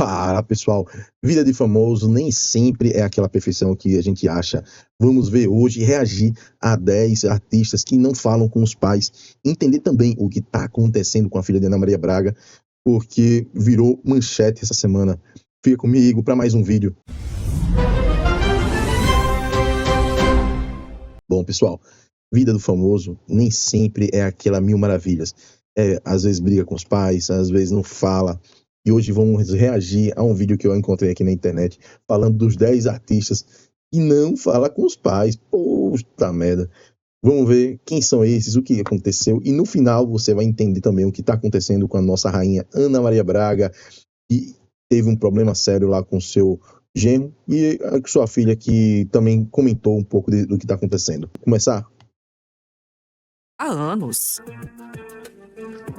Fala, pessoal. Vida de famoso nem sempre é aquela perfeição que a gente acha. Vamos ver hoje e reagir a 10 artistas que não falam com os pais. Entender também o que está acontecendo com a filha de Ana Maria Braga, porque virou manchete essa semana. Fica comigo para mais um vídeo. Bom, pessoal, vida do famoso nem sempre é aquela mil maravilhas. Às vezes briga com os pais, às vezes não fala. E hoje vamos reagir a um vídeo que eu encontrei aqui na internet, falando dos 10 artistas que não falam com os pais. Puta merda. Vamos ver quem são esses, o que aconteceu. E no final você vai entender também o que está acontecendo com a nossa rainha Ana Maria Braga, que teve um problema sério lá com seu genro, e a sua filha que também comentou um pouco do que está acontecendo. Começar? Há anos.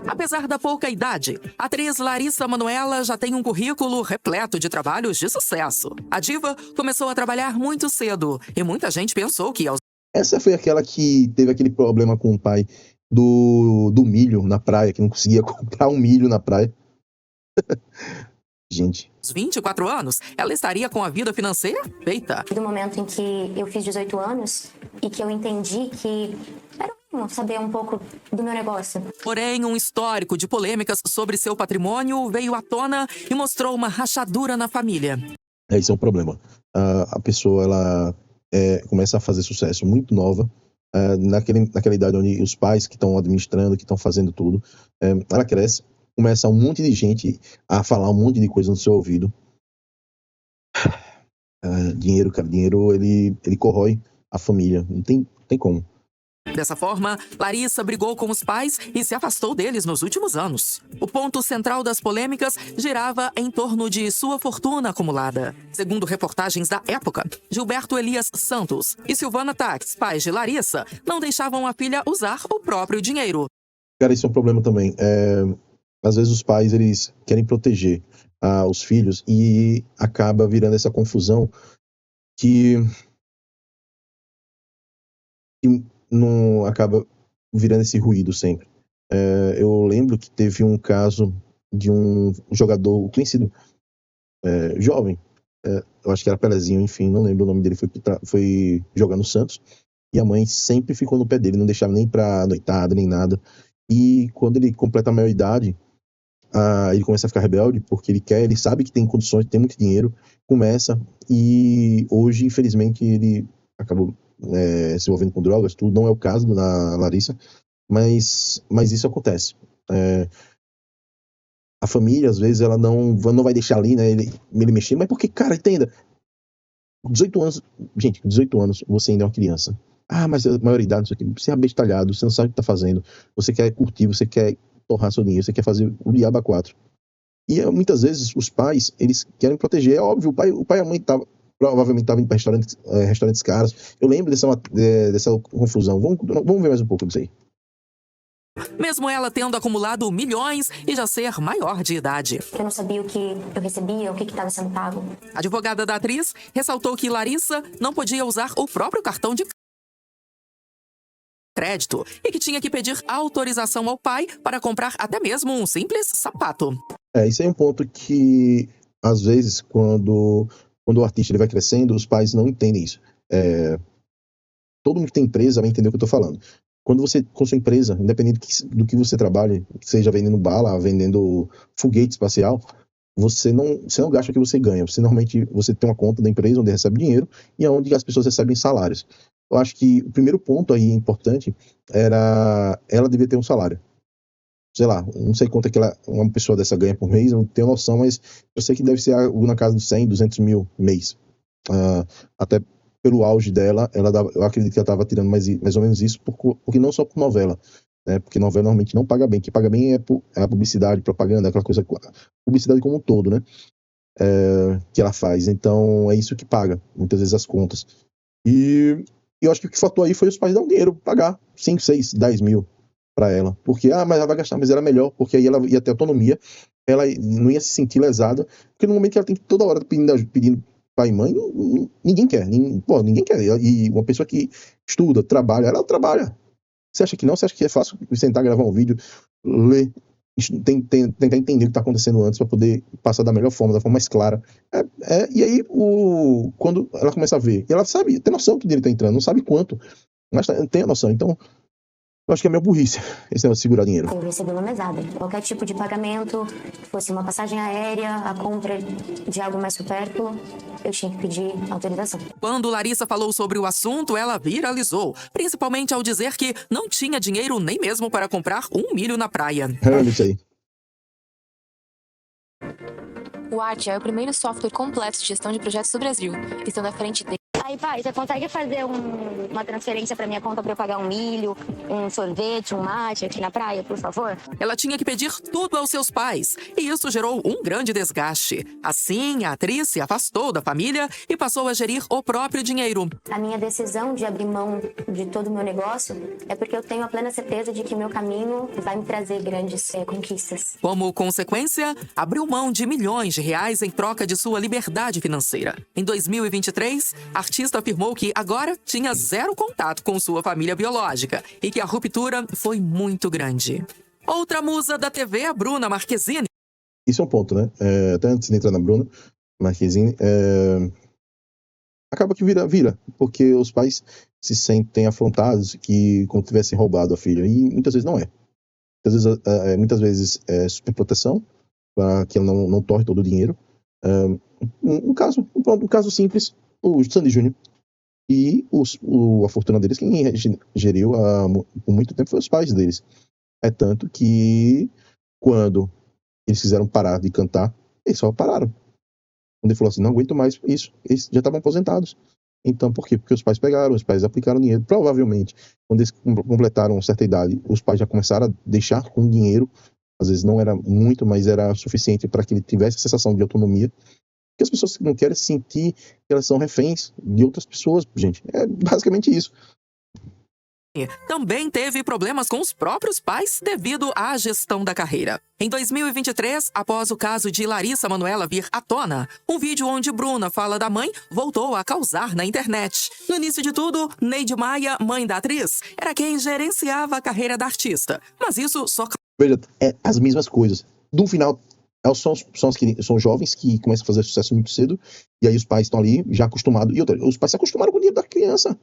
Apesar da pouca idade, a atriz Larissa Manoela já tem um currículo repleto de trabalhos de sucesso. A diva começou a trabalhar muito cedo e muita gente pensou que Essa foi aquela que teve aquele problema com o pai do milho na praia, que não conseguia comprar um milho na praia. Gente. aos 24 anos, ela estaria com a vida financeira feita. Do momento em que eu fiz 18 anos e que eu entendi que era bom saber um pouco do meu negócio. Porém, um histórico de polêmicas sobre seu patrimônio veio à tona e mostrou uma rachadura na família. Esse é um problema. A pessoa ela começa a fazer sucesso muito nova, naquela idade onde os pais que estão administrando, que estão fazendo tudo, ela cresce, começa um monte de gente a falar um monte de coisa no seu ouvido. Dinheiro, cara, dinheiro ele corrói a família, não tem como. Dessa forma, Larissa brigou com os pais e se afastou deles nos últimos anos. O ponto central das polêmicas girava em torno de sua fortuna acumulada. Segundo reportagens da época, Gilberto Elias Santos e Silvana Tax, pais de Larissa, não deixavam a filha usar o próprio dinheiro. Cara, isso é um problema também. Às vezes os pais eles querem proteger os filhos e acaba virando essa confusão que não acaba virando esse ruído sempre. Eu lembro que teve um caso de um jogador conhecido, jovem, eu acho que era Pelezinho, enfim, não lembro o nome dele, foi jogar no Santos, e a mãe sempre ficou no pé dele, não deixava nem pra noitada, nem nada. E quando ele completa a maioridade, ele começa a ficar rebelde, porque ele sabe que tem condições, tem muito dinheiro, começa, e hoje, infelizmente, ele acabou se envolvendo com drogas, tudo. Não é o caso da Larissa, mas isso acontece. A família, às vezes, ela não vai deixar ali, né, ele mexer, mas porque, cara, entenda, 18 anos, gente, 18 anos, você ainda é uma criança. Mas a maioridade, isso aqui, você é abestalhado, você não sabe o que tá fazendo, você quer curtir, você quer torrar seu dinheiro, você quer fazer o diabo a quatro. E muitas vezes os pais, eles querem proteger, é óbvio, o pai e a mãe provavelmente estavam indo para restaurantes caros. Eu lembro dessa confusão. Vamos ver mais um pouco disso aí. Mesmo ela tendo acumulado milhões e já ser maior de idade. Eu não sabia o que eu recebia, o que estava sendo pago. A advogada da atriz ressaltou que Larissa não podia usar o próprio cartão de crédito e que tinha que pedir autorização ao pai para comprar até mesmo um simples sapato. Isso aí é um ponto que, às vezes, quando o artista ele vai crescendo, os pais não entendem isso. Todo mundo que tem empresa vai entender o que eu estou falando. Quando você, com sua empresa, independente do que você trabalhe, seja vendendo bala, vendendo foguete espacial, você não gasta o que você ganha. Normalmente você tem uma conta da empresa onde recebe dinheiro e onde as pessoas recebem salários. Eu acho que o primeiro ponto aí importante era ela devia ter um salário. Sei lá, não sei quanto é que uma pessoa dessa ganha por mês, eu não tenho noção, mas eu sei que deve ser algo na casa de 100, 200 mil mês. Até pelo auge dela, eu acredito que ela estava tirando mais ou menos isso, porque não só por novela, né? Porque novela normalmente não paga bem. O que paga bem é a publicidade, propaganda, aquela coisa, publicidade como um todo, né? Que ela faz. Então é isso que paga, muitas vezes, as contas. E eu acho que o que faltou aí foi os pais dar um dinheiro, pagar 5, 6, 10 mil para ela, porque mas ela vai gastar, mas era melhor, porque aí ela ia ter autonomia, ela não ia se sentir lesada, porque no momento que ela tem que toda hora pedindo pai e mãe, ninguém quer, ninguém quer, e uma pessoa que estuda, trabalha, ela trabalha. Você acha que não? Você acha que é fácil sentar, gravar um vídeo, ler tentar entender o que está acontecendo antes para poder passar da melhor forma, da forma mais clara. E aí, quando ela começa a ver, e ela sabe, tem noção que o dinheiro está entrando, não sabe quanto, mas tem a noção. Então, eu acho que é meio burrice esse negócio de segurar dinheiro. Eu recebi uma mesada. Qualquer tipo de pagamento, fosse uma passagem aérea, a compra de algo mais supérfluo, eu tinha que pedir autorização. Quando Larissa falou sobre o assunto, ela viralizou, principalmente ao dizer que não tinha dinheiro nem mesmo para comprar 1 milho na praia. Olha isso aí. O Arte é o primeiro software completo de gestão de projetos do Brasil. Estão à frente dele. Aí, pai, você consegue fazer uma transferência pra minha conta pra eu pagar um milho, um sorvete, um mate aqui na praia, por favor? Ela tinha que pedir tudo aos seus pais, e isso gerou um grande desgaste. Assim, a atriz se afastou da família e passou a gerir o próprio dinheiro. A minha decisão de abrir mão de todo o meu negócio é porque eu tenho a plena certeza de que meu caminho vai me trazer grandes conquistas. Como consequência, abriu mão de milhões de reais em troca de sua liberdade financeira. Em 2023, a artista afirmou que agora tinha 0 contato com sua família biológica e que a ruptura foi muito grande. Outra musa da TV, a Bruna Marquezine. Isso é um ponto, né? Até antes de entrar na Bruna Marquezine, acaba que vira, porque os pais se sentem afrontados que como tivessem roubado a filha, e muitas vezes não é. Muitas vezes é superproteção, para que ela não torre todo o dinheiro. Um caso simples, o Sandy Júnior e a fortuna deles, quem geriu por muito tempo foi os pais deles. É tanto que quando eles quiseram parar de cantar, eles só pararam. Quando ele falou assim, não aguento mais isso, eles já estavam aposentados. Então, por quê? Porque os pais aplicaram dinheiro. Provavelmente, quando eles completaram uma certa idade, os pais já começaram a deixar com dinheiro. Às vezes não era muito, mas era suficiente para que ele tivesse a sensação de autonomia. Porque as pessoas não querem sentir que elas são reféns de outras pessoas, gente. É basicamente isso. Também teve problemas com os próprios pais devido à gestão da carreira. Em 2023, após o caso de Larissa Manoela vir à tona, um vídeo onde Bruna fala da mãe voltou a causar na internet. No início de tudo, Neide Maia, mãe da atriz, era quem gerenciava a carreira da artista. Mas isso só... Veja, as mesmas coisas. No final, são jovens que começam a fazer sucesso muito cedo, e aí os pais estão ali já acostumados. E os pais se acostumaram com o dinheiro da criança.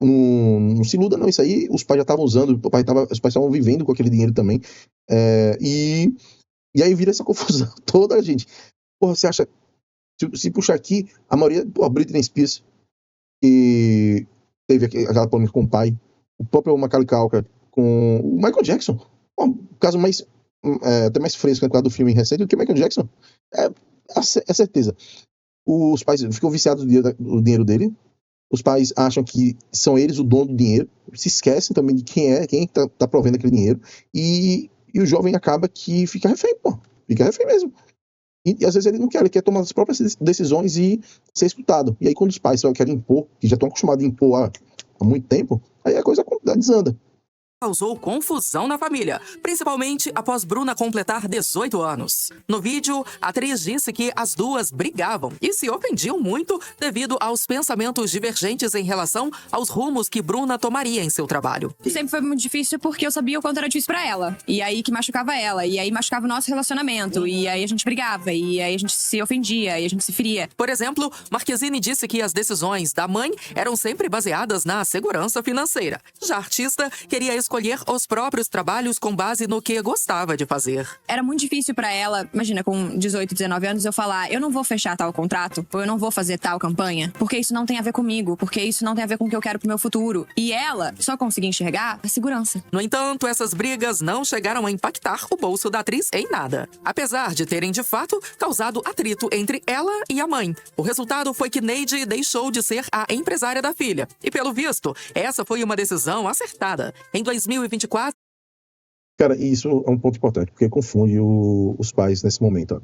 Não se iluda, não. Isso aí os pais já estavam usando, os pais estavam vivendo com aquele dinheiro também. E aí vira essa confusão toda, a gente. Porra, você acha. Se puxar aqui, a maioria. A Britney Spears, que teve aquela polêmica com o pai, o próprio Macaulay Culkin com o Michael Jackson. O caso mais. Até mais fresco, né, por causa do filme recente do que o Michael Jackson. É certeza. Os pais ficam viciados do dinheiro dele. Os pais acham que são eles o dono do dinheiro, se esquecem também de quem tá provendo aquele dinheiro, e o jovem acaba que fica refém, fica refém mesmo. E às vezes ele não quer, ele quer tomar as próprias decisões e ser escutado. E aí quando os pais só querem impor, que já estão acostumados a impor há muito tempo, aí a coisa desanda. Causou confusão na família, principalmente após Bruna completar 18 anos. No vídeo, a atriz disse que as duas brigavam e se ofendiam muito devido aos pensamentos divergentes em relação aos rumos que Bruna tomaria em seu trabalho. Sempre foi muito difícil porque eu sabia o quanto era difícil pra ela. E aí que machucava ela, e aí machucava o nosso relacionamento, e aí a gente brigava, e aí a gente se ofendia, e a gente se feria. Por exemplo, Marquezine disse que as decisões da mãe eram sempre baseadas na segurança financeira. Já a artista queria escolher os próprios trabalhos com base no que gostava de fazer. Era muito difícil pra ela, imagina, com 18, 19 anos, eu falar, eu não vou fechar tal contrato, ou eu não vou fazer tal campanha, porque isso não tem a ver comigo, porque isso não tem a ver com o que eu quero pro meu futuro. E ela só conseguia enxergar a segurança. No entanto, essas brigas não chegaram a impactar o bolso da atriz em nada, apesar de terem, de fato, causado atrito entre ela e a mãe. O resultado foi que Neide deixou de ser a empresária da filha. E, pelo visto, essa foi uma decisão acertada. Em 2024... Cara, isso é um ponto importante, porque confunde os pais nesse momento. Ó.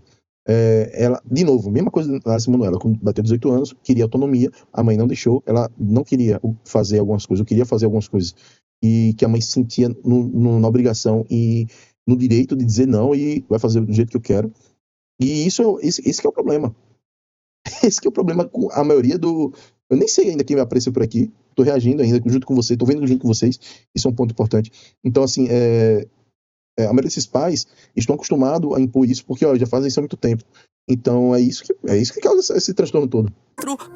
Ela, de novo, mesma coisa da Larissa Manoela, quando bateu 18 anos, queria autonomia, a mãe não deixou, ela não queria fazer algumas coisas, eu queria fazer algumas coisas, e que a mãe se sentia na obrigação e no direito de dizer não, e vai fazer do jeito que eu quero. E esse que é o problema. Esse que é o problema com a maioria eu nem sei ainda quem vai aparecer por aqui, tô reagindo ainda junto com vocês, tô vendo junto com vocês, isso é um ponto importante. Então, assim, A maioria desses pais estão acostumados a impor isso porque já fazem isso há muito tempo. Então é isso que causa esse transtorno todo.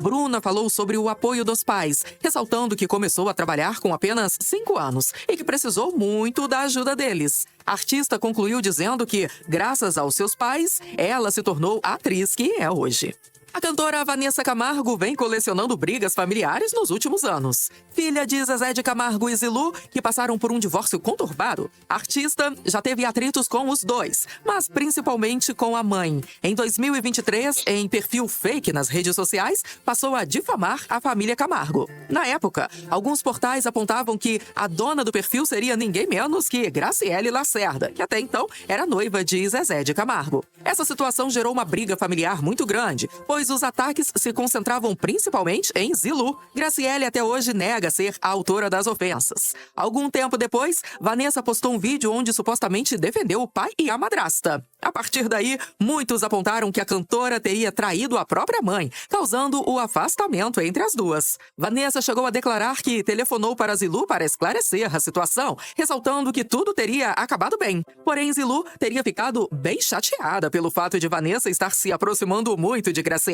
Bruna falou sobre o apoio dos pais, ressaltando que começou a trabalhar com apenas 5 anos e que precisou muito da ajuda deles. A artista concluiu dizendo que, graças aos seus pais, ela se tornou a atriz que é hoje. A cantora Vanessa Camargo vem colecionando brigas familiares nos últimos anos. Filha de Zezé de Camargo e Zilu, que passaram por um divórcio conturbado, a artista já teve atritos com os dois, mas principalmente com a mãe. Em 2023, em perfil fake nas redes sociais, passou a difamar a família Camargo. Na época, alguns portais apontavam que a dona do perfil seria ninguém menos que Graciele Lacerda, que até então era noiva de Zezé de Camargo. Essa situação gerou uma briga familiar muito grande, pois os ataques se concentravam principalmente em Zilu. Graciele até hoje nega ser a autora das ofensas. Algum tempo depois, Vanessa postou um vídeo onde supostamente defendeu o pai e a madrasta. A partir daí, muitos apontaram que a cantora teria traído a própria mãe, causando o afastamento entre as duas. Vanessa chegou a declarar que telefonou para Zilu para esclarecer a situação, ressaltando que tudo teria acabado bem. Porém, Zilu teria ficado bem chateada pelo fato de Vanessa estar se aproximando muito de Graciele.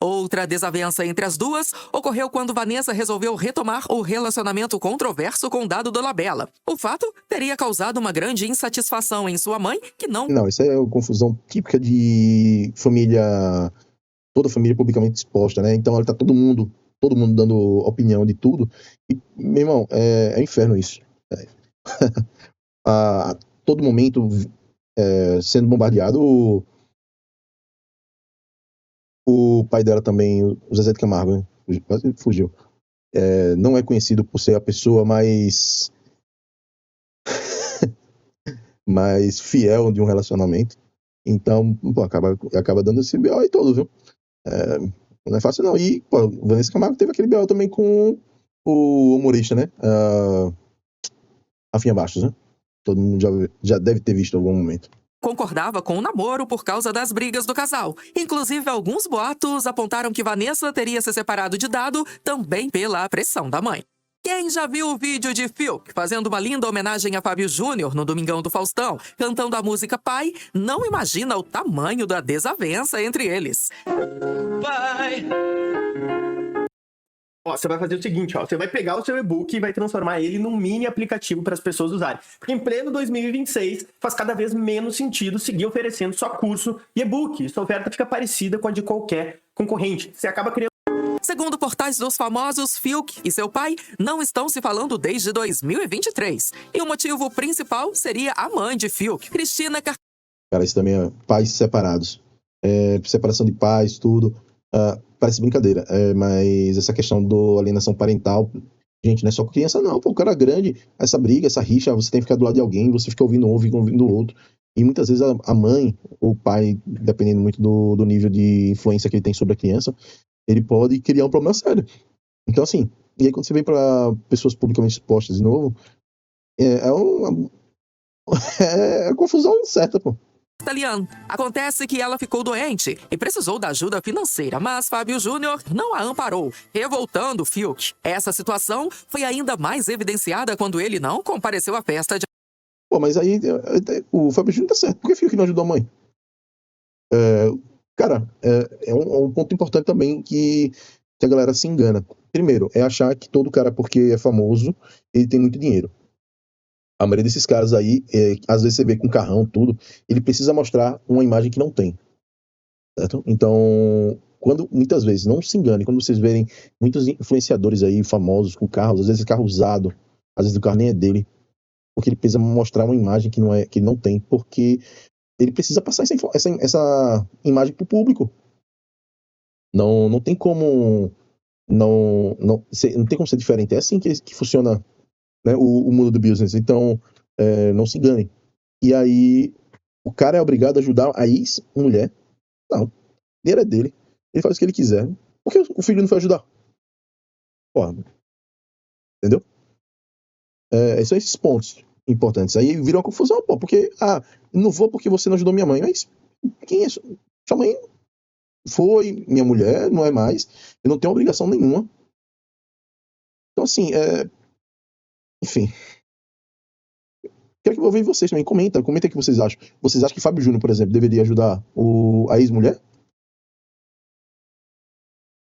Outra desavença entre as duas ocorreu quando Vanessa resolveu retomar o relacionamento controverso com Dado Dolabella. O fato teria causado uma grande insatisfação em sua mãe, que não... Não, isso é uma confusão típica de família, toda família publicamente exposta, né? Então tá todo mundo dando opinião de tudo. E, meu irmão, é inferno isso. A todo momento sendo bombardeado. O pai dela também, o Zezé de Camargo, né? Quase fugiu. Não é conhecido por ser a pessoa mais fiel de um relacionamento. Então, pô, acaba dando esse B.O. aí todo, viu? Não é fácil não. E, pô, o Vanessa Camargo teve aquele B.O. também com o humorista, né? Rafinha Bastos, né? Todo mundo já deve ter visto em algum momento. Concordava com o namoro por causa das brigas do casal. Inclusive, alguns boatos apontaram que Vanessa teria se separado de Dado também pela pressão da mãe. Quem já viu o vídeo de Fiuk fazendo uma linda homenagem a Fábio Júnior no Domingão do Faustão, cantando a música Pai, não imagina o tamanho da desavença entre eles. Pai! Ó, você vai fazer o seguinte, ó, você vai pegar o seu e-book e vai transformar ele num mini aplicativo para as pessoas usarem. Porque em pleno 2026 faz cada vez menos sentido seguir oferecendo só curso e e-book. Sua oferta fica parecida com a de qualquer concorrente. Você acaba criando... Segundo portais dos famosos, Fiuk e seu pai não estão se falando desde 2023. E o motivo principal seria a mãe de Fiuk, Cristina Car... Cara, isso também é pais separados. Separação de pais, tudo. Parece brincadeira, mas essa questão da alienação parental, gente, não é só com criança não, pô, o cara é grande, essa briga, essa rixa, você tem que ficar do lado de alguém, você fica ouvindo um, ouvindo o outro, e muitas vezes a mãe ou o pai, dependendo muito do nível de influência que ele tem sobre a criança, ele pode criar um problema sério. Então assim, e aí quando você vem para pessoas publicamente expostas de novo, é uma confusão certa, pô. Italiano. Acontece que ela ficou doente e precisou da ajuda financeira, mas Fábio Júnior não a amparou, revoltando Fiuk. Essa situação foi ainda mais evidenciada quando ele não compareceu à festa de... Pô, mas aí o Fábio Júnior tá certo. Por que Fiuk não ajudou a mãe? Cara, é um ponto importante também que a galera se engana. Primeiro, é achar que todo cara, porque é famoso, ele tem muito dinheiro. A maioria desses caras aí, às vezes você vê com carrão, tudo, ele precisa mostrar uma imagem que não tem. Certo? Então, muitas vezes, não se engane, quando vocês verem muitos influenciadores aí, famosos, com carros, às vezes carro usado, às vezes o carro nem é dele, porque ele precisa mostrar uma imagem que ele não tem, porque ele precisa passar essa imagem pro público. Não tem como não tem como ser diferente. É assim que funciona, né, o mundo do business. Então, não se engane. E aí, o cara é obrigado a ajudar a ex-mulher. Não. O dinheiro é dele. Ele faz o que ele quiser. Por que o filho não foi ajudar? Porra. Entendeu? São esses pontos importantes. Aí vira uma confusão, pô. Porque, não vou porque você não ajudou minha mãe. Mas quem é? Sua mãe foi minha mulher, não é mais. Eu não tenho obrigação nenhuma. Então, assim, enfim. Quero que eu veja vocês também. Comenta o que vocês acham. Vocês acham que Fábio Júnior, por exemplo, deveria ajudar a ex-mulher?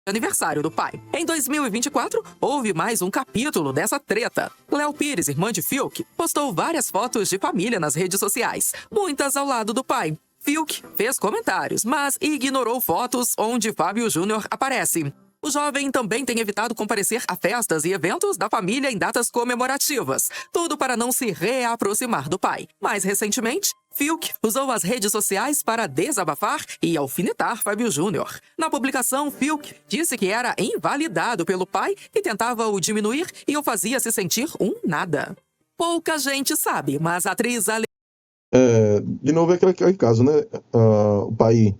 Aniversário do pai. Em 2024, houve mais um capítulo dessa treta. Léo Pires, irmã de Fiuk, postou várias fotos de família nas redes sociais, muitas ao lado do pai. Fiuk fez comentários, mas ignorou fotos onde Fábio Júnior aparece. O jovem também tem evitado comparecer a festas e eventos da família em datas comemorativas, tudo para não se reaproximar do pai. Mais recentemente, Fiuk usou as redes sociais para desabafar e alfinetar Fábio Júnior. Na publicação, Fiuk disse que era invalidado pelo pai que tentava o diminuir e o fazia se sentir um nada. Pouca gente sabe, mas a atriz De novo, é aquele caso, né? O pai,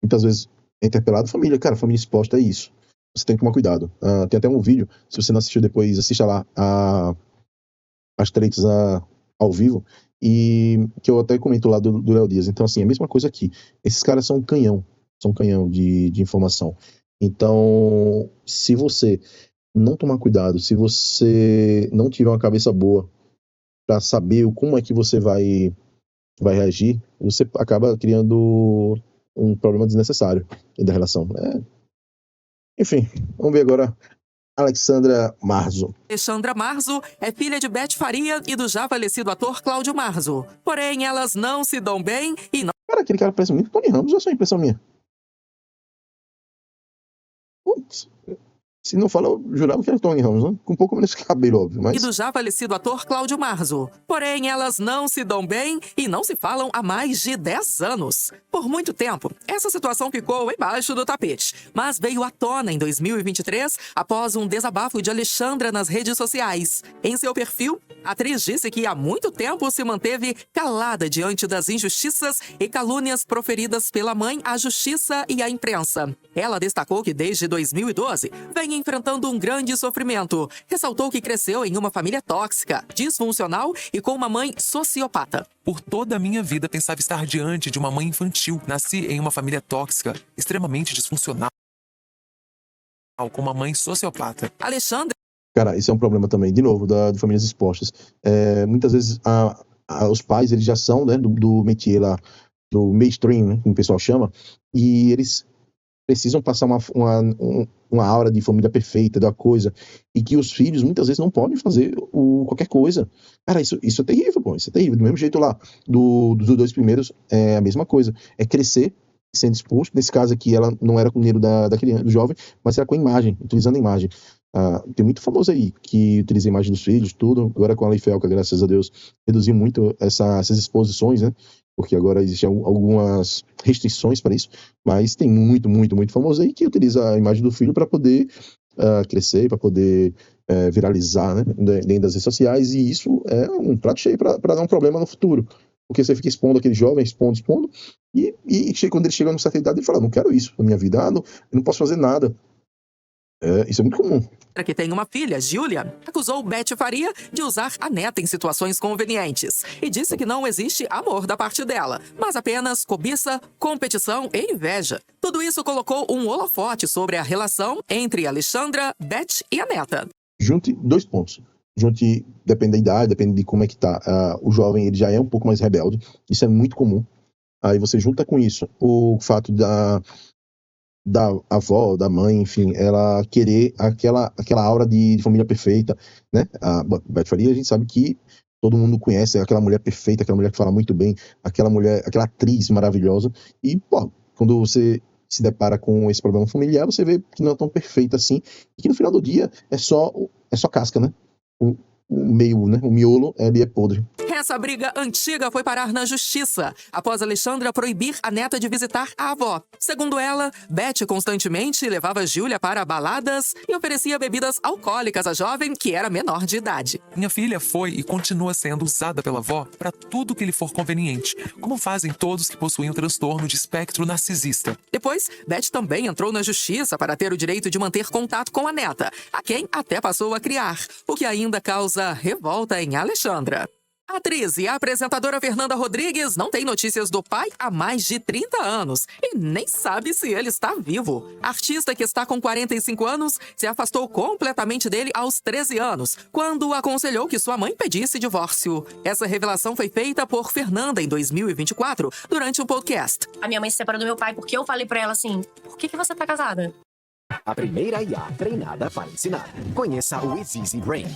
muitas vezes, é interpelado. Família exposta é isso. Você tem que tomar cuidado. Tem até um vídeo, se você não assistiu depois, assista lá as tretas ao vivo, e que eu até comento lá do Léo Dias. Então, assim, é a mesma coisa aqui. Esses caras são um canhão de informação. Então, se você não tomar cuidado, se você não tiver uma cabeça boa para saber como é que você vai reagir, você acaba criando um problema desnecessário da relação. Enfim, vamos ver agora Alexandra Marzo. Alexandra Marzo é filha de Beth Faria e do já falecido ator Cláudio Marzo. Porém, elas não se dão bem e não... Cara, aquele cara parece muito Tony Ramos, ou é só impressão minha? Putz. Se não fala, eu jurava que era Tony Ramos, né? Com um pouco menos cabelo, óbvio, mas... E do já falecido ator Cláudio Marzo. Porém, elas não se dão bem e não se falam há mais de 10 anos. Por muito tempo, essa situação ficou embaixo do tapete, mas veio à tona em 2023 após um desabafo de Alexandra nas redes sociais. Em seu perfil, a atriz disse que há muito tempo se manteve calada diante das injustiças e calúnias proferidas pela mãe à justiça e à imprensa. Ela destacou que desde 2012 vem enfrentando um grande sofrimento. Ressaltou que cresceu em uma família tóxica, disfuncional e com uma mãe sociopata. Por toda a minha vida pensava estar diante de uma mãe infantil. Nasci em uma família tóxica, extremamente disfuncional, com uma mãe sociopata. Alexandra... Cara, esse é um problema também, de novo, de famílias expostas. Muitas vezes os pais, eles já são, né, do métier lá, do mainstream, né, como o pessoal chama, e eles precisam passar uma aura de família perfeita, da coisa, e que os filhos muitas vezes não podem fazer qualquer coisa. Cara, isso é terrível, pô, isso é terrível. Do mesmo jeito lá, dos dois primeiros, é a mesma coisa. É crescer sendo exposto. Nesse caso aqui, ela não era com o dinheiro da criança, do jovem, mas era com a imagem, utilizando a imagem. Tem muito famoso aí que utiliza a imagem dos filhos, tudo. Agora com a Lei Felca, graças a Deus, reduziu muito essas exposições, né? Porque agora existem algumas restrições para isso, mas tem muito famoso aí que utiliza a imagem do filho para poder crescer, para poder viralizar, né, dentro das redes sociais, e isso é um prato cheio para dar um problema no futuro, porque você fica expondo aquele jovem, expondo, e quando ele chega numa certa idade, ele fala, não quero isso na minha vida, eu não posso fazer nada. Isso é muito comum. Que tem uma filha, Júlia, acusou Beth Faria de usar a neta em situações convenientes e disse que não existe amor da parte dela, mas apenas cobiça, competição e inveja. Tudo isso colocou um holofote sobre a relação entre Alexandra, Beth e a neta. Junte 2 pontos. Depende da idade, depende de como é que tá. O jovem, ele já é um pouco mais rebelde, isso é muito comum. Aí você junta com isso o fato da avó, da mãe, enfim, ela querer aquela aura de família perfeita, né? A Beth Faria, a gente sabe que todo mundo conhece aquela mulher perfeita, aquela mulher que fala muito bem, aquela atriz maravilhosa, e, pô, quando você se depara com esse problema familiar, você vê que não é tão perfeita assim, e que no final do dia é só casca, né? O meio, né? O miolo, ele é podre. Essa briga antiga foi parar na justiça, após Alexandra proibir a neta de visitar a avó. Segundo ela, Beth constantemente levava Júlia para baladas e oferecia bebidas alcoólicas à jovem, que era menor de idade. Minha filha foi e continua sendo usada pela avó para tudo que lhe for conveniente, como fazem todos que possuem o transtorno de espectro narcisista. Depois, Beth também entrou na justiça para ter o direito de manter contato com a neta, a quem até passou a criar, o que ainda causa revolta em Alexandra. A atriz e a apresentadora Fernanda Rodrigues não tem notícias do pai há mais de 30 anos e nem sabe se ele está vivo. A artista, que está com 45 anos, se afastou completamente dele aos 13 anos, quando aconselhou que sua mãe pedisse divórcio. Essa revelação foi feita por Fernanda em 2024, durante um podcast. A minha mãe se separou do meu pai porque eu falei pra ela assim: por que você tá casada? A primeira IA treinada para ensinar. Conheça o Easy Brain.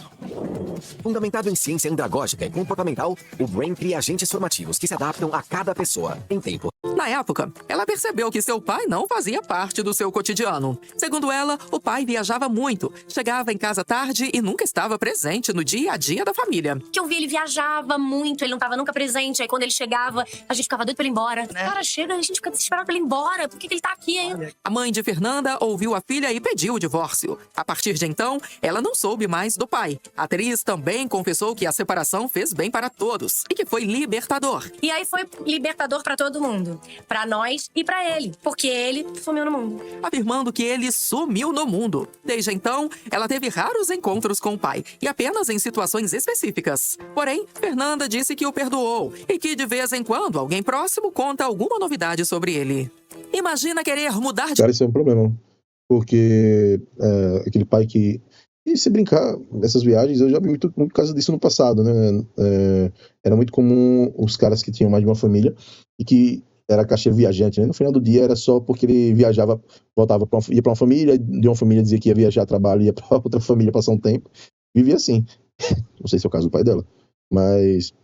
Fundamentado em ciência andragógica e comportamental, o Brain cria agentes formativos que se adaptam a cada pessoa, em tempo. Na época, ela percebeu que seu pai não fazia parte do seu cotidiano. Segundo ela, o pai viajava muito, chegava em casa tarde e nunca estava presente no dia a dia da família. Que eu vi, ele viajava muito, ele não tava nunca presente. Aí quando ele chegava, a gente ficava doido pra ele ir embora. Cara, chega, a gente fica desesperado pra ele ir embora. Por que ele tá aqui ainda? A mãe de Fernanda ouviu a filha e pediu o divórcio. A partir de então, ela não soube mais do pai. A atriz também confessou que a separação fez bem para todos e que foi libertador. E aí foi libertador pra todo mundo. Pra nós e pra ele. Porque ele sumiu no mundo. Afirmando que ele sumiu no mundo. Desde então, ela teve raros encontros com o pai e apenas em situações específicas. Porém, Fernanda disse que o perdoou e que de vez em quando alguém próximo conta alguma novidade sobre ele. Imagina querer mudar de... Cara, isso é um problema. Porque aquele pai que... E se brincar dessas viagens, eu já vi muito caso disso no passado, né? Era muito comum os caras que tinham mais de uma família e que era caixeiro viajante, né? No final do dia era só porque ele viajava, voltava ia para uma família, de uma família dizia que ia viajar a trabalho, ia para outra família passar um tempo. Vivia assim. Não sei se é o caso do pai dela, mas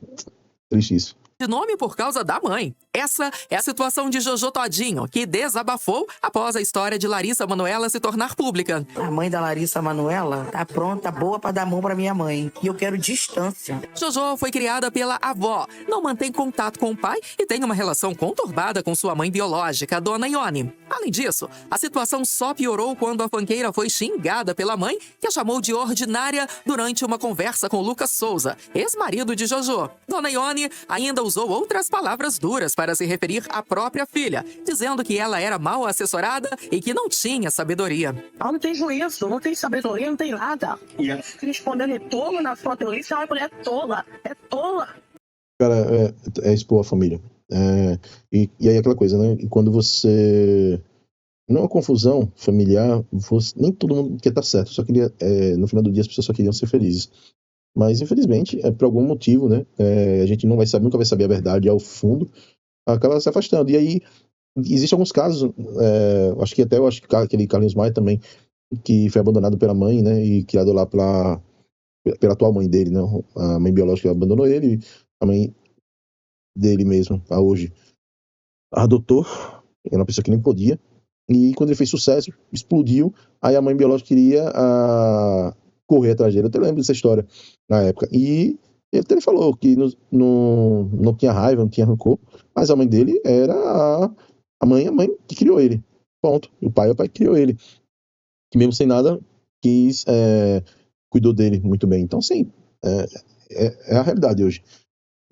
triste isso. De nome por causa da mãe. Essa é a situação de Jojo Todinho, que desabafou após a história de Larissa Manoela se tornar pública. A mãe da Larissa Manoela tá pronta, boa pra dar mão pra minha mãe. E eu quero distância. Jojo foi criada pela avó, não mantém contato com o pai e tem uma relação conturbada com sua mãe biológica, Dona Ione. Além disso, a situação só piorou quando a funkeira foi xingada pela mãe, que a chamou de ordinária durante uma conversa com Lucas Souza, ex-marido de Jojo. Dona Ione ainda usou outras palavras duras para se referir à própria filha, dizendo que ela era mal assessorada e que não tinha sabedoria. Ela não tem juízo, não tem sabedoria, não tem nada. Respondendo é tolo na foto, isso é uma mulher tola, é tola. Cara, é expor a família. E aí aquela coisa, né? E quando você... Não é uma confusão familiar, nem todo mundo quer estar certo, só queria, no final do dia as pessoas só queriam ser felizes. Mas, infelizmente, por algum motivo, né, a gente nunca vai saber a verdade ao fundo, acaba se afastando. E aí, existem alguns casos, acho que aquele Carlinhos Maia também, que foi abandonado pela mãe, né, e criado lá pela atual mãe dele, né, a mãe biológica abandonou ele, a mãe dele mesmo, a hoje, adotou, era uma pessoa que nem podia, e quando ele fez sucesso, explodiu, aí a mãe biológica queria correr atrás dele. Eu até lembro dessa história na época. E ele falou que não tinha raiva, não tinha rancor, mas a mãe dele era a mãe que criou ele. Ponto. E o pai que criou ele. Que mesmo sem nada, cuidou dele muito bem. Então, sim, é a realidade hoje.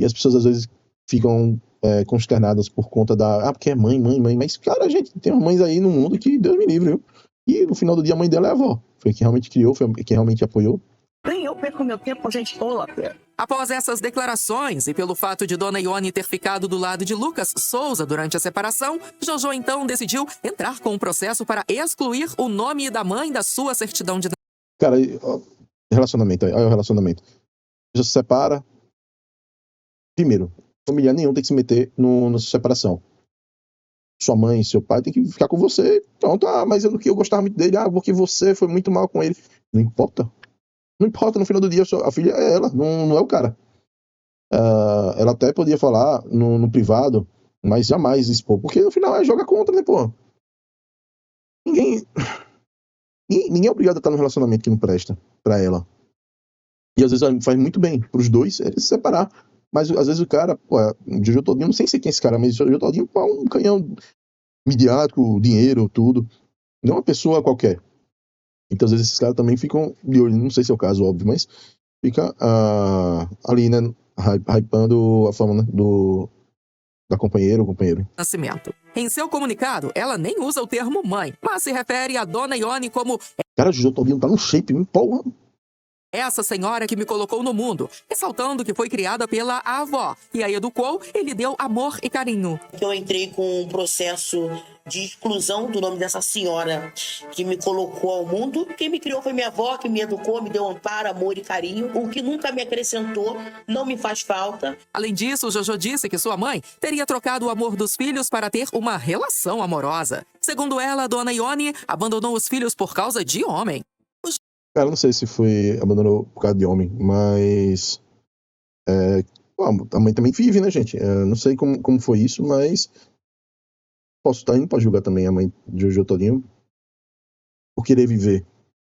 E as pessoas às vezes ficam consternadas por conta porque é mãe. Mas, cara, gente, tem umas mães aí no mundo que Deus me livre, viu? E no final do dia a mãe dela é a avó. Foi quem realmente criou, foi quem realmente apoiou. Nem eu perco meu tempo com gente tola. Após essas declarações e pelo fato de Dona Ione ter ficado do lado de Lucas Souza durante a separação, Jojo então decidiu entrar com um processo para excluir o nome da mãe da sua certidão de... Cara, relacionamento, olha o relacionamento. Já se separa. Primeiro, familiar nenhum tem que se meter na separação. Sua mãe, seu pai tem que ficar com você. Pronto, mas eu gostava muito dele. Porque você foi muito mal com ele. Não importa. Não importa, no final do dia, a filha é ela, não é o cara. Ela até podia falar no privado, mas jamais expor. Porque no final joga contra, né, pô? Ninguém é obrigado a estar num relacionamento que não presta pra ela. E às vezes faz muito bem pros dois se separar. Mas às vezes o cara, o Jojo Todinho, não sei quem é esse cara, mas o Jojo Todinho é um canhão midiático, dinheiro, tudo. Não é uma pessoa qualquer. Então às vezes esses caras também ficam de olho, não sei se é o caso, óbvio, mas fica ali, né, hypando a fama, né, da companheira ou companheiro. Nascimento. Em seu comunicado, ela nem usa o termo mãe, mas se refere a Dona Ione como... Cara, o Jojo Todinho tá no shape, porra. Essa senhora que me colocou no mundo, ressaltando que foi criada pela avó e a educou e lhe deu amor e carinho. Eu entrei com um processo de exclusão do nome dessa senhora que me colocou ao mundo. Quem me criou foi minha avó, que me educou, me deu amparo, amor e carinho. O que nunca me acrescentou, não me faz falta. Além disso, Jojo disse que sua mãe teria trocado o amor dos filhos para ter uma relação amorosa. Segundo ela, Dona Ione abandonou os filhos por causa de homem. Cara, não sei se foi abandonou por causa de homem, mas a mãe também vive, né, gente? Não sei como foi isso, mas a gente não pode julgar também a mãe de Jojo todinho por querer viver.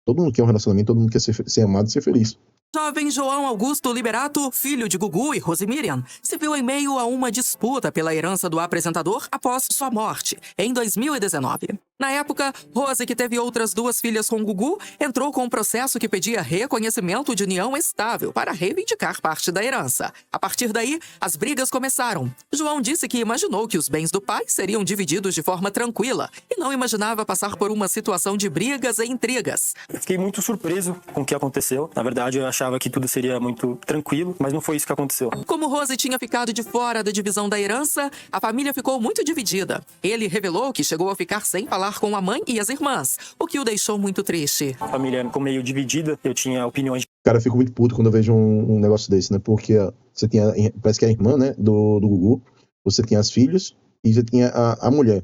Todo mundo quer um relacionamento, todo mundo quer ser amado e ser feliz. Jovem João Augusto Liberato, filho de Gugu e Rosemiriam, se viu em meio a uma disputa pela herança do apresentador após sua morte, em 2019. Na época, Rose, que teve outras 2 filhas com Gugu, entrou com um processo que pedia reconhecimento de união estável para reivindicar parte da herança. A partir daí, as brigas começaram. João disse que imaginou que os bens do pai seriam divididos de forma tranquila e não imaginava passar por uma situação de brigas e intrigas. Eu fiquei muito surpreso com o que aconteceu. Na verdade, eu achava que tudo seria muito tranquilo, mas não foi isso que aconteceu. Como Rose tinha ficado de fora da divisão da herança, a família ficou muito dividida. Ele revelou que chegou a ficar sem falar com a mãe e as irmãs, o que o deixou muito triste. A família ficou meio dividida, eu tinha opiniões. Cara, eu fico muito puto quando eu vejo um negócio desse, né? Porque você tinha, parece que é a irmã, né, do Gugu, você tinha as filhas e você tinha a mulher.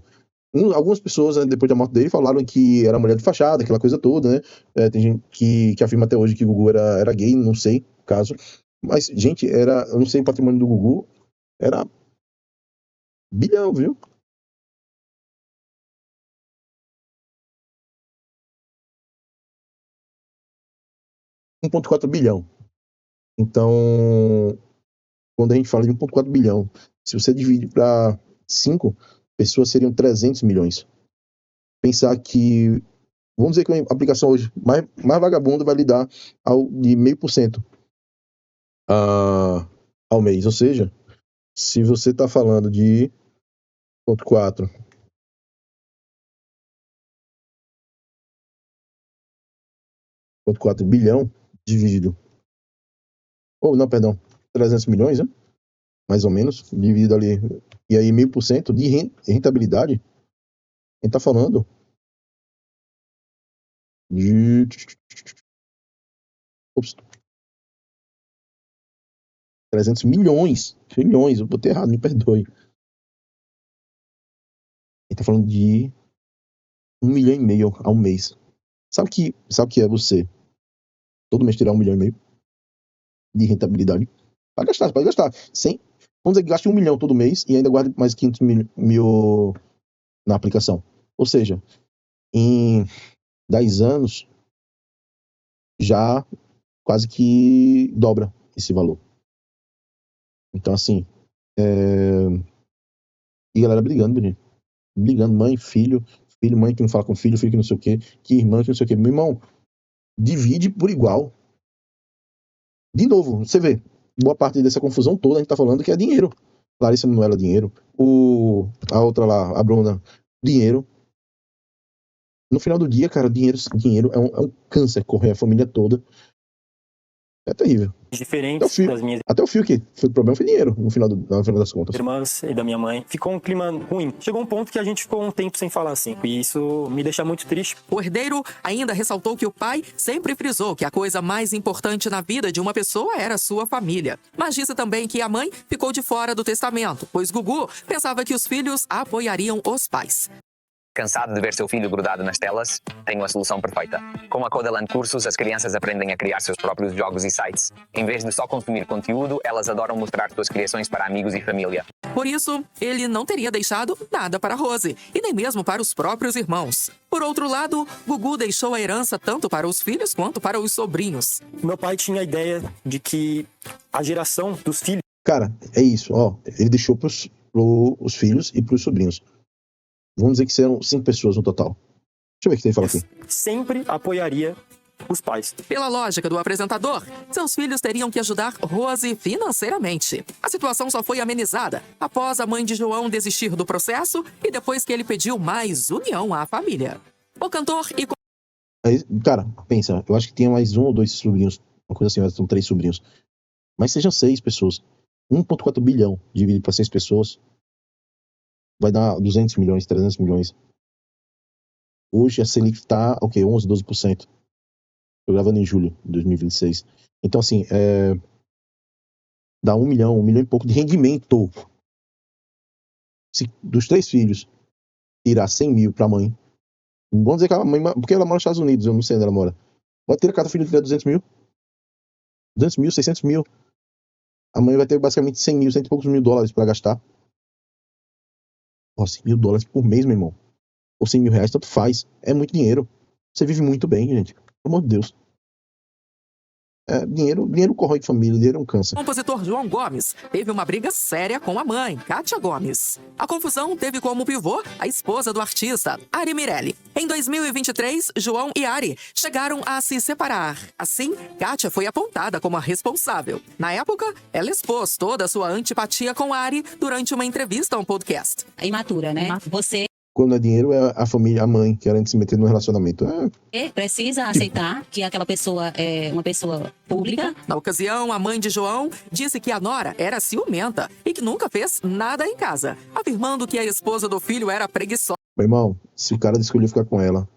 Algumas pessoas, né, depois da morte dele, falaram que era mulher de fachada, aquela coisa toda, né? Tem gente que afirma até hoje que o Gugu era gay, não sei o caso. Mas, gente, eu não sei, o patrimônio do Gugu era bilhão, viu? $1,4 bilhão. Então, quando a gente fala de 1,4 bilhão, se você divide para 5 pessoas, seriam 300 milhões. Pensar que, vamos dizer que a aplicação hoje mais vagabunda vai lhe dar de 0,5% ao mês. Ou seja, se você está falando de 1,4 bilhão dividido, perdão, 300 milhões, né? Mais ou menos, dividido ali, e aí 1.000% de rentabilidade, a gente tá falando de 300 milhões, trilhões, eu botei errado, me perdoe. A gente tá falando de 1,5 milhão ao mês. Sabe o que é você todo mês tirar 1,5 milhão de rentabilidade? Pode gastar. Vamos dizer que gaste 1 milhão todo mês e ainda guarde mais 500 mil na aplicação. Ou seja, em 10 anos, já quase que dobra esse valor. Então, assim, e galera brigando, mãe, filho, mãe que não fala com filho que não sei o quê, que irmã que não sei o quê. Meu irmão, divide por igual. De novo, você vê, boa parte dessa confusão toda a gente tá falando que é dinheiro. Larissa Manoela, dinheiro. A outra lá, a Bruna, dinheiro. No final do dia, cara, dinheiro é um câncer correr a família toda. É terrível. Diferente das minhas. Até o fio que o problema foi dinheiro, no final das contas. Irmãs e da minha mãe. Ficou um clima ruim. Chegou um ponto que a gente ficou um tempo sem falar assim. E isso me deixa muito triste. O herdeiro ainda ressaltou que o pai sempre frisou que a coisa mais importante na vida de uma pessoa era sua família. Mas disse também que a mãe ficou de fora do testamento, pois Gugu pensava que os filhos apoiariam os pais. Cansado de ver seu filho grudado nas telas? Tenho a solução perfeita. Com a Codaland Cursos, as crianças aprendem a criar seus próprios jogos e sites. Em vez de só consumir conteúdo, elas adoram mostrar suas criações para amigos e família. Por isso, ele não teria deixado nada para Rose, e nem mesmo para os próprios irmãos. Por outro lado, Gugu deixou a herança tanto para os filhos quanto para os sobrinhos. Meu pai tinha a ideia de que a geração dos filhos... Cara, é isso, ó. Ele deixou pros filhos e pros sobrinhos. Vamos dizer que serão 5 pessoas no total. Deixa eu ver o que ele fala aqui. Sempre apoiaria os pais. Pela lógica do apresentador, seus filhos teriam que ajudar Rose financeiramente. A situação só foi amenizada após a mãe de João desistir do processo e depois que ele pediu mais união à família. O cantor e... Cara, pensa, eu acho que tinha mais 1 ou 2 sobrinhos Uma coisa assim, são 3 sobrinhos. Mas sejam 6 pessoas. 1,4 bilhão dividido para 6 pessoas vai dar 200 milhões, 300 milhões. Hoje a Selic está, 11, 12%. Eu gravando em julho de 2026. Então, assim, dá 1 milhão e pouco de rendimento. Se dos 3 filhos tirar 100 mil para a mãe, vamos dizer que a mãe, porque ela mora nos Estados Unidos, eu não sei onde ela mora. Vai ter cada filho tirar 200 mil. 200 mil, 600 mil. A mãe vai ter basicamente 100 mil, 100 e poucos mil dólares para gastar. 100 mil dólares por mês, meu irmão. Ou 100 mil reais, tanto faz. É muito dinheiro. Você vive muito bem, gente. Pelo amor de Deus. Dinheiro corrói de família, dinheiro é um câncer. O compositor João Gomes teve uma briga séria com a mãe, Kátia Gomes. A confusão teve como pivô a esposa do artista, Ari Mirelli. Em 2023, João e Ari chegaram a se separar. Assim, Kátia foi apontada como a responsável. Na época, ela expôs toda a sua antipatia com Ari durante uma entrevista a um podcast. É imatura, né? Você Quando é dinheiro, é a família, a mãe, querendo se meter no relacionamento. precisa aceitar que aquela pessoa é uma pessoa pública. Na ocasião, a mãe de João disse que a nora era ciumenta e que nunca fez nada em casa, afirmando que a esposa do filho era preguiçosa. Meu irmão, se o cara escolheu ficar com ela,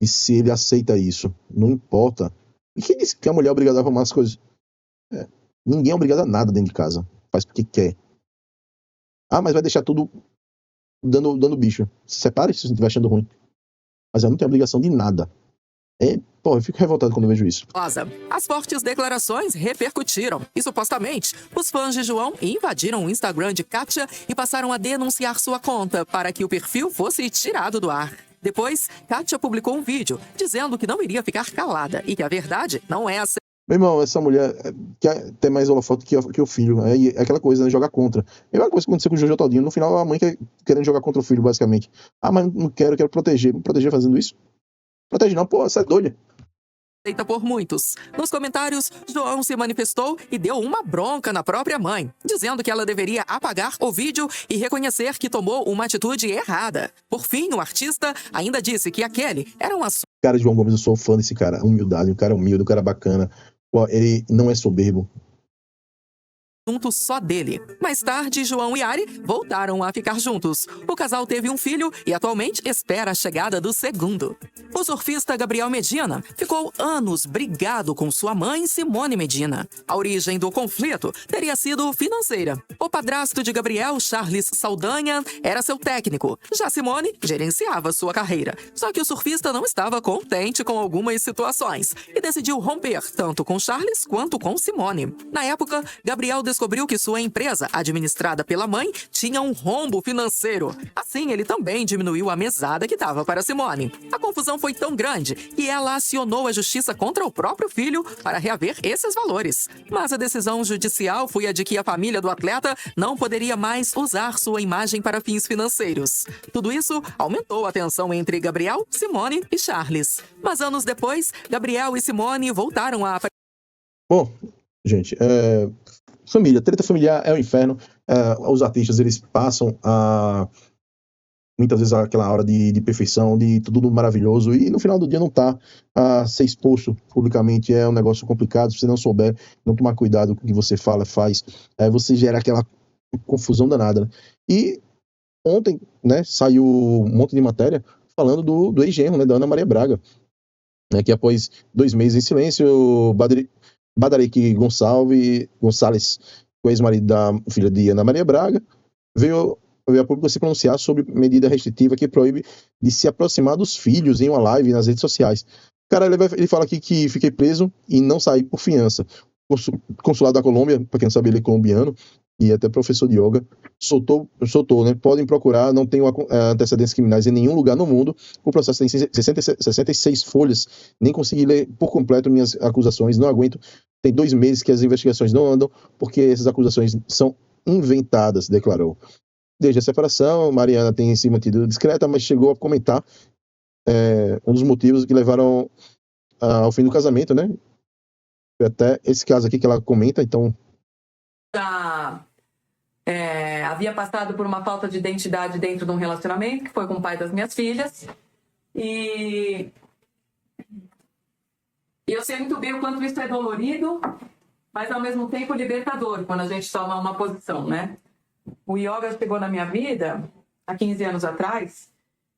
e se ele aceita isso, não importa. E quem disse que a mulher é obrigada a arrumar as coisas? Ninguém é obrigado a nada dentro de casa. Faz porque quer. Mas vai deixar tudo dando bicho. Se separe se você estiver achando ruim. Mas ela não tem obrigação de nada. Eu fico revoltado quando eu vejo isso. As fortes declarações repercutiram e, supostamente, os fãs de João invadiram o Instagram de Kátia e passaram a denunciar sua conta para que o perfil fosse tirado do ar. Depois, Kátia publicou um vídeo dizendo que não iria ficar calada e que a verdade não é essa. Meu irmão, essa mulher quer ter mais holofote que o filho. É aquela coisa, né? Jogar contra. É a coisa que aconteceu com o Jojo Todinho. No final, a mãe querendo jogar contra o filho, basicamente. Mas não quero proteger. Proteger fazendo isso? Protege não, pô, você é doida. Aceita por muitos. Nos comentários, João se manifestou e deu uma bronca na própria mãe, dizendo que ela deveria apagar o vídeo e reconhecer que tomou uma atitude errada. Por fim, o artista ainda disse que aquele era um assunto. Cara, João Gomes, eu sou fã desse cara. Humildade, um cara humilde, um cara bacana. Ele não é soberbo. Só dele. Mais tarde, João e Ari voltaram a ficar juntos. O casal teve um filho e atualmente espera a chegada do segundo. O surfista Gabriel Medina ficou anos brigado com sua mãe, Simone Medina. A origem do conflito teria sido financeira. O padrasto de Gabriel, Charles Saldanha, era seu técnico. Já Simone gerenciava sua carreira. Só que o surfista não estava contente com algumas situações e decidiu romper tanto com Charles quanto com Simone. Na época, Gabriel descobriu que sua empresa, administrada pela mãe, tinha um rombo financeiro. Assim, ele também diminuiu a mesada que dava para Simone. A confusão foi tão grande que ela acionou a justiça contra o próprio filho para reaver esses valores. Mas a decisão judicial foi a de que a família do atleta não poderia mais usar sua imagem para fins financeiros. Tudo isso aumentou a tensão entre Gabriel, Simone e Charles. Mas anos depois, Gabriel e Simone voltaram a... Bom, gente, família, treta familiar é o inferno. Os artistas, eles passam muitas vezes aquela hora de perfeição, de tudo maravilhoso, e no final do dia não tá a ser exposto publicamente. É um negócio complicado. Se você não souber, não tomar cuidado com o que você fala, faz, você gera aquela confusão danada, né? E ontem, né, saiu um monte de matéria falando do ex-genro, né, da Ana Maria Braga, né, que após 2 meses em silêncio, Badarique Gonçalves, o ex-marido da filha de Ana Maria Braga, veio a público se pronunciar sobre medida restritiva que proíbe de se aproximar dos filhos em uma live nas redes sociais. Cara, ele fala aqui que fiquei preso e não saí por fiança. O consulado da Colômbia, para quem não sabe, ele é colombiano e até professor de yoga, soltou, né? Podem procurar, não tenho antecedentes criminais em nenhum lugar no mundo. O processo tem 66 folhas, nem consegui ler por completo minhas acusações, não aguento. Tem 2 meses que as investigações não andam, porque essas acusações são inventadas, declarou. Desde a separação, Mariana tem se mantido discreta, mas chegou a comentar um dos motivos que levaram ao fim do casamento, né? Foi até esse caso aqui que ela comenta, então... Havia passado por uma falta de identidade dentro de um relacionamento, que foi com o pai das minhas filhas, e E eu sei muito bem o quanto isso é dolorido, mas ao mesmo tempo libertador, quando a gente toma uma posição, né? O yoga chegou na minha vida há 15 anos atrás,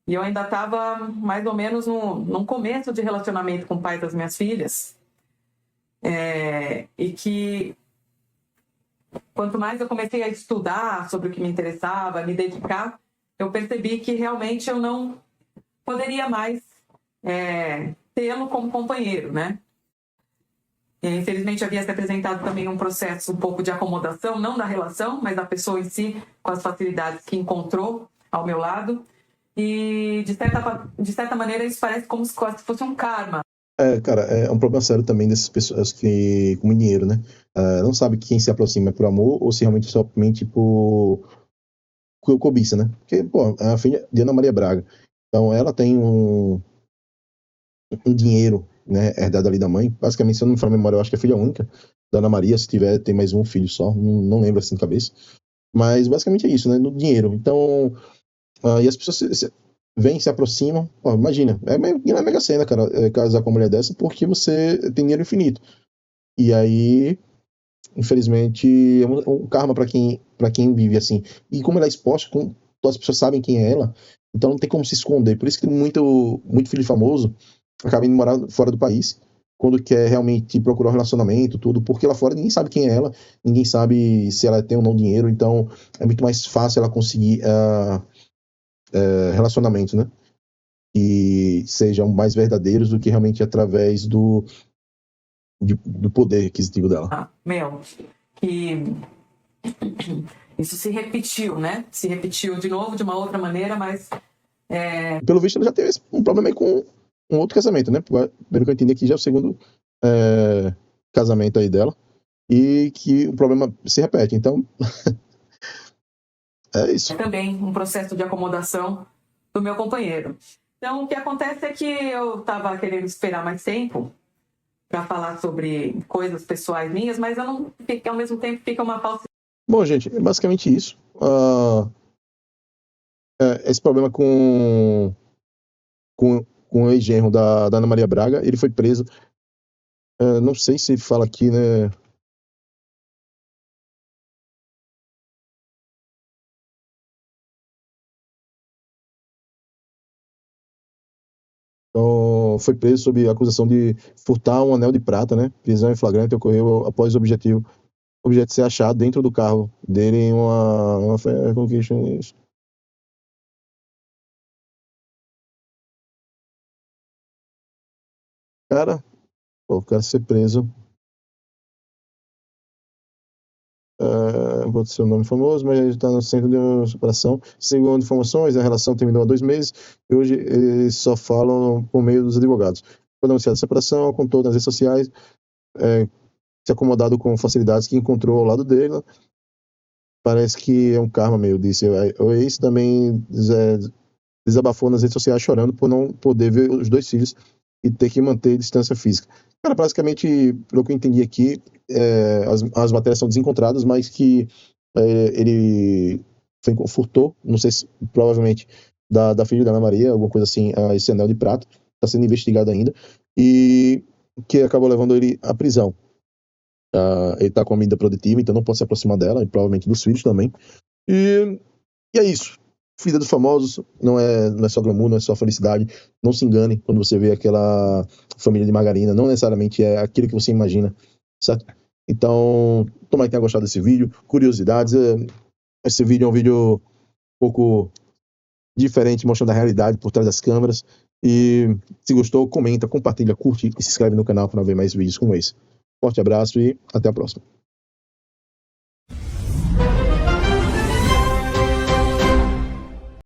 e eu ainda estava mais ou menos num começo de relacionamento com o pai das minhas filhas. E que quanto mais eu comecei a estudar sobre o que me interessava, a me dedicar, eu percebi que realmente eu não poderia mais tê-lo como companheiro, né? E, infelizmente havia se apresentado também um processo um pouco de acomodação, não da relação, mas da pessoa em si, com as facilidades que encontrou ao meu lado. E, de certa maneira, isso parece como se fosse um karma. Cara, é um problema sério também dessas pessoas que, com dinheiro, né? Não sabe quem se aproxima é por amor ou se realmente somente por cobiça, né? Porque, pô, é a filha de Ana Maria Braga. Então, ela tem um dinheiro, né, herdado ali da mãe. Basicamente, se eu não me falo a memória, eu acho que é filha única da Ana Maria. Se tiver, tem mais um filho só. Não lembro assim de cabeça. Mas, basicamente, é isso, né? No dinheiro. Então, e as pessoas vêm, se aproximam. Ó, imagina, é mega cena, cara, casar com uma mulher dessa, porque você tem dinheiro infinito. E aí, infelizmente, é um karma pra quem vive assim. E como ela é exposta, todas as pessoas sabem quem é ela, então não tem como se esconder. Por isso que muito filho famoso acaba indo morar fora do país, quando quer realmente procurar um relacionamento, tudo, porque lá fora ninguém sabe quem é ela, ninguém sabe se ela tem ou não dinheiro, então é muito mais fácil ela conseguir relacionamentos, né? Que sejam mais verdadeiros do que realmente através do poder aquisitivo dela. Que isso se repetiu, né? Se repetiu de novo, de uma outra maneira, mas... Pelo visto, ela já teve um problema aí com um outro casamento, né? Pelo que eu entendi aqui, já é o segundo casamento aí dela, e que o problema se repete, então... É isso. Também um processo de acomodação do meu companheiro. Então, o que acontece é que eu estava querendo esperar mais tempo para falar sobre coisas pessoais minhas, mas eu não, ao mesmo tempo fica uma falsa... Bom, gente, é basicamente isso. Esse problema com o ex-genro da Ana Maria Braga, ele foi preso. Não sei se fala aqui, né? Então, foi preso sob acusação de furtar um anel de prata, né? Prisão em flagrante ocorreu após o objeto ser achado dentro do carro dele em uma conquista. Cara, o cara ser preso. Pode ser um nome famoso, mas ele está no centro de uma separação. Segundo informações, a relação terminou há 2 meses e hoje eles só falam por meio dos advogados. Quando anunciada a separação, contou nas redes sociais se acomodado com facilidades que encontrou ao lado dele. Parece que é um karma meio, disse. O ex também desabafou nas redes sociais chorando por não poder ver os 2 filhos e ter que manter distância física. Cara, basicamente, pelo que eu entendi aqui, as matérias são desencontradas, mas que ele furtou, não sei se, provavelmente, da filha da Ana Maria, alguma coisa assim, esse anel de prata, está sendo investigado ainda, e que acabou levando ele à prisão. Ele está com a medida protetiva, então não pode se aproximar dela, e provavelmente dos filhos também. E é isso. Vida dos famosos não é só glamour, não é só felicidade. Não se engane quando você vê aquela família de margarina, não necessariamente é aquilo que você imagina, certo? Então, tomara que tenha gostado desse vídeo. Curiosidades, esse vídeo é um vídeo um pouco diferente, mostrando a realidade por trás das câmeras. E se gostou, comenta, compartilha, curte e se inscreve no canal para ver mais vídeos como esse. Forte abraço e até a próxima.